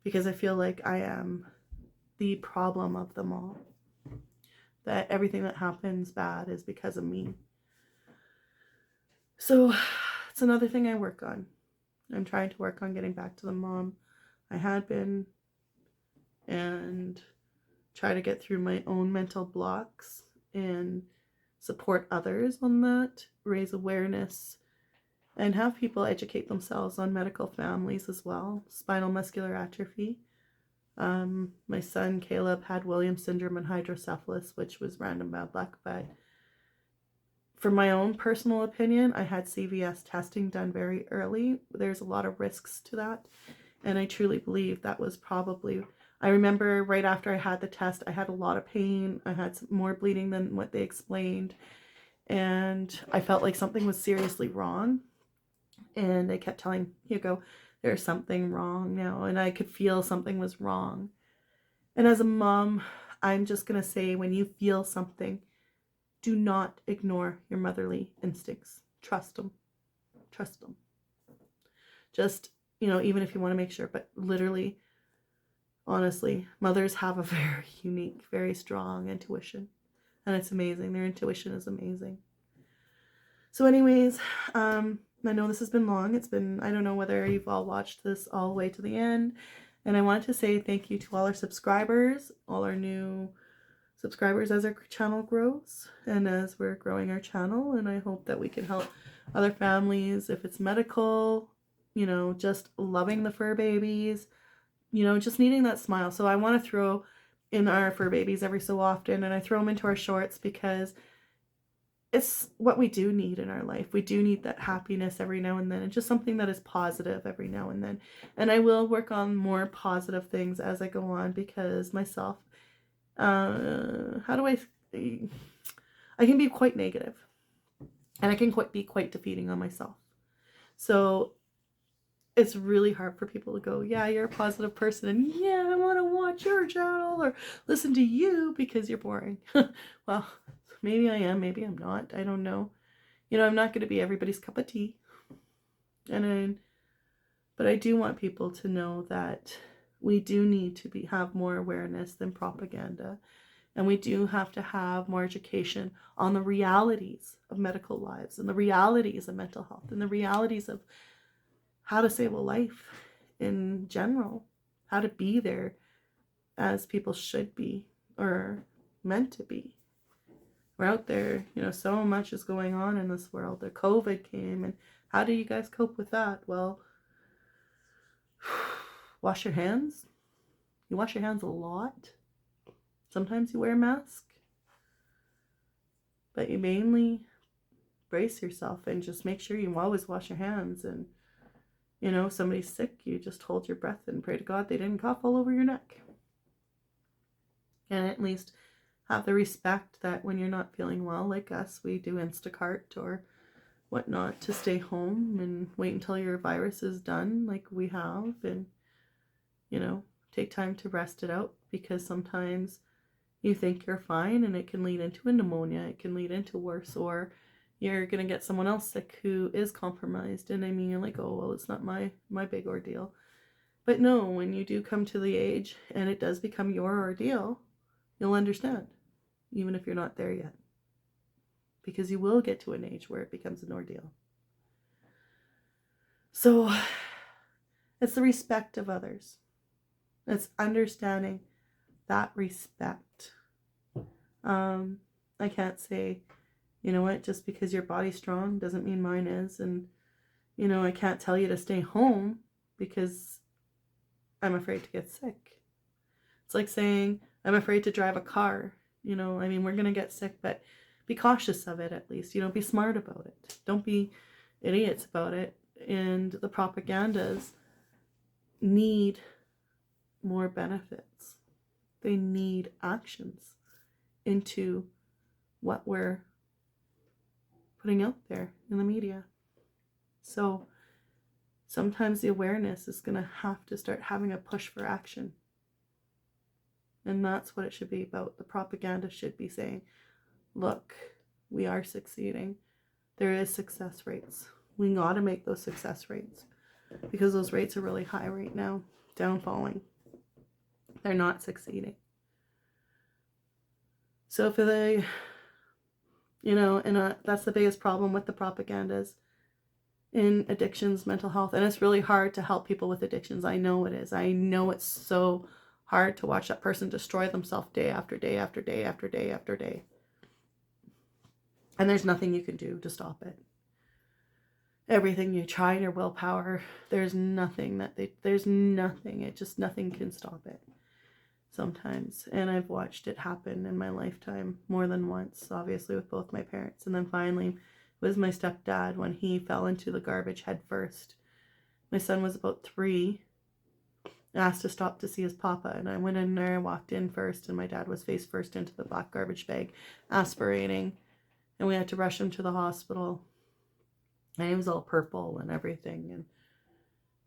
because I feel like I am the problem of them all. That everything that happens bad is because of me. So it's another thing I work on. I'm trying to work on getting back to the mom I had been and try to get through my own mental blocks and support others on that, raise awareness, and have people educate themselves on medical families as well, spinal muscular atrophy. My son Caleb had Williams syndrome and hydrocephalus, which was random bad luck, but for my own personal opinion, I had CVS testing done very early. There's a lot of risks to that, and I truly believe that was probably, I remember right after I had the test, I had a lot of pain. I had some more bleeding than what they explained, and I felt like something was seriously wrong. And they kept telling Hugo, there's something wrong now, and I could feel something was wrong. And as a mom, I'm just going to say, when you feel something, do not ignore your motherly instincts. Trust them. Trust them. Just, even if you want to make sure, but literally, honestly, mothers have a very unique, very strong intuition. And it's amazing. Their intuition is amazing. So anyways, I know this has been long. It's been, I don't know whether you've all watched this all the way to the end. And I wanted to say thank you to all our subscribers, all our new subscribers as our channel grows and as we're growing our channel. And I hope that we can help other families, if it's medical, just loving the fur babies, just needing that smile. So I want to throw in our fur babies every so often, and I throw them into our shorts because it's what we do need in our life. We do need that happiness every now and then, and just something that is positive every now and then. And I will work on more positive things as I go on, because myself, I can be quite negative, and I can be quite defeating on myself. So it's really hard for people to go, yeah, you're a positive person, and yeah, I want to watch your channel or listen to you because you're boring. Well, maybe I am, maybe I'm not. I don't know. I'm not going to be everybody's cup of tea. But I do want people to know that we do need to have more awareness than propaganda. And we do have to have more education on the realities of medical lives, and the realities of mental health, and the realities of how to save a life in general, how to be there as people should be or meant to be. We're out there, so much is going on in this world. The COVID came, and how do you guys cope with that? Well, wash your hands. You wash your hands a lot. Sometimes you wear a mask. But you mainly brace yourself and just make sure you always wash your hands. And, somebody's sick, you just hold your breath and pray to God they didn't cough all over your neck. And at least have the respect that when you're not feeling well, like us, we do Instacart or whatnot to stay home and wait until your virus is done, like we have, and, take time to rest it out, because sometimes you think you're fine and it can lead into a pneumonia, it can lead into worse, or you're going to get someone else sick who is compromised. And I mean, you're like, oh, well, it's not my big ordeal. But no, when you do come to the age and it does become your ordeal, you'll understand, even if you're not there yet. Because you will get to an age where it becomes an ordeal. So it's the respect of others. It's understanding that respect. I can't say, just because your body's strong doesn't mean mine is. And, I can't tell you to stay home because I'm afraid to get sick. It's like saying I'm afraid to drive a car. We're going to get sick, but be cautious of it at least. Be smart about it. Don't be idiots about it. And the propagandas need more benefits. They need actions into what we're putting out there in the media. So sometimes the awareness is going to have to start having a push for action. And that's what it should be about. The propaganda should be saying, look, we are succeeding. There is success rates. We got to make those success rates, because those rates are really high right now, downfalling. They're not succeeding. So for the, that's the biggest problem with the propagandas in addictions, mental health. And it's really hard to help people with addictions. I know it is. I know it's so hard to watch that person destroy themselves day after day after day after day after day. And there's nothing you can do to stop it. Everything you try, your willpower, there's nothing, nothing can stop it. sometimes. And I've watched it happen in my lifetime more than once, obviously with both my parents. And then finally it was my stepdad when he fell into the garbage head first. My son was about 3, asked to stop to see his papa, and I went in there and walked in first, and my dad was face first into the black garbage bag, aspirating, and we had to rush him to the hospital, and he was all purple and everything, and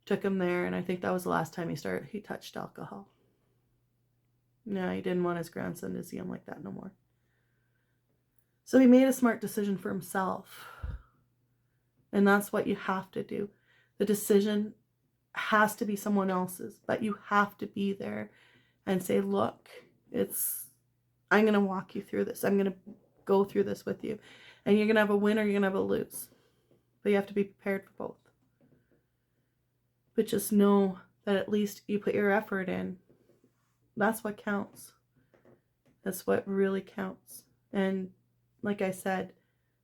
took him there, and I think that was the last time he touched alcohol. No, he didn't want his grandson to see him like that no more. So he made a smart decision for himself, and that's what you have to do. The decision has to be someone else's, but you have to be there and say, look, I'm going to walk you through this. I'm going to go through this with you. And you're going to have a win or you're going to have a lose. But you have to be prepared for both. But just know that at least you put your effort in. That's what counts. That's what really counts. And like I said,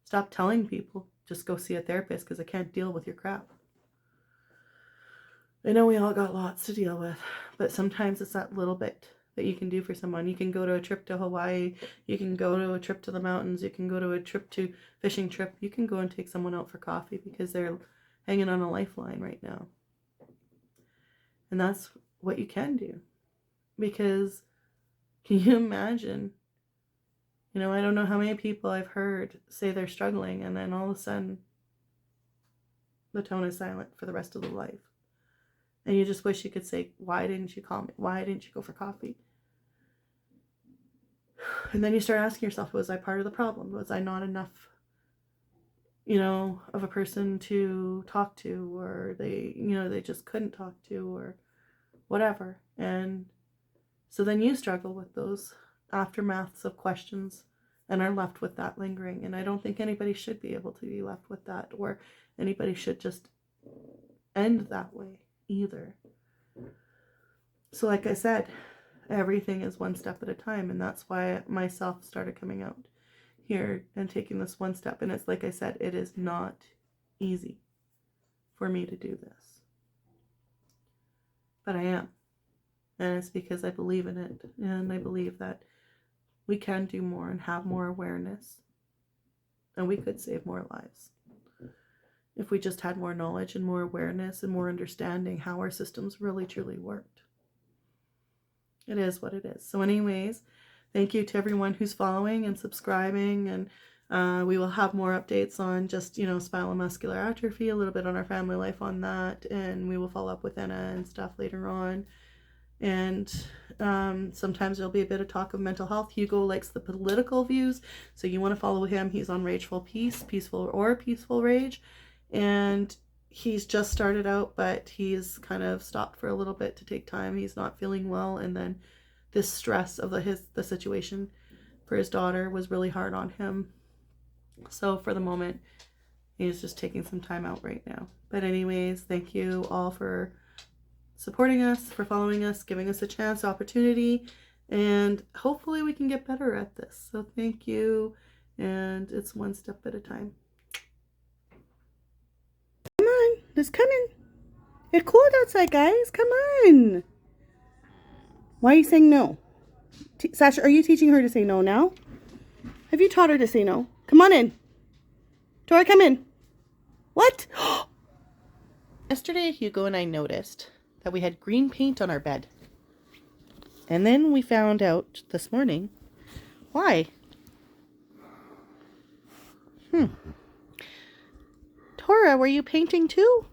stop telling people, just go see a therapist because I can't deal with your crap. I know we all got lots to deal with, but sometimes it's that little bit that you can do for someone. You can go to a trip to Hawaii, you can go to a trip to the mountains, you can go to a fishing trip, you can go and take someone out for coffee because they're hanging on a lifeline right now. And that's what you can do. Because can you imagine, I don't know how many people I've heard say they're struggling and then all of a sudden the tone is silent for the rest of their life. And you just wish you could say, why didn't you call me? Why didn't you go for coffee? And then you start asking yourself, was I part of the problem? Was I not enough, of a person to talk to, or they just couldn't talk to, or whatever. And so then you struggle with those aftermaths of questions and are left with that lingering. And I don't think anybody should be able to be left with that, or anybody should just end that way either. So like I said, everything is one step at a time, and that's why myself started coming out here and taking this one step. And it's like I said, it is not easy for me to do this, but I am, and it's because I believe in it, and I believe that we can do more and have more awareness, and we could save more lives if we just had more knowledge and more awareness and more understanding how our systems really truly worked. It is what it is. So anyways, thank you to everyone who's following and subscribing, and we will have more updates on just, spinal muscular atrophy, a little bit on our family life on that, and we will follow up with Anna and stuff later on. And sometimes there'll be a bit of talk of mental health. Hugo likes the political views, so you want to follow him. He's on Ragefull Peaceful Rage. And he's just started out, but he's kind of stopped for a little bit to take time. He's not feeling well, and then this stress of the situation for his daughter was really hard on him. So for the moment, he's just taking some time out right now. But anyways, thank you all for supporting us, for following us, giving us a chance, opportunity, and hopefully we can get better at this. So thank you, and it's one step at a time. Let's come in. It's cold outside, guys. Come on. Why are you saying no? Sasha, are you teaching her to say no now? Have you taught her to say no? Come on in. Tori, come in. What? Yesterday, Hugo and I noticed that we had green paint on our bed. And then we found out this morning why. Tora, were you painting too?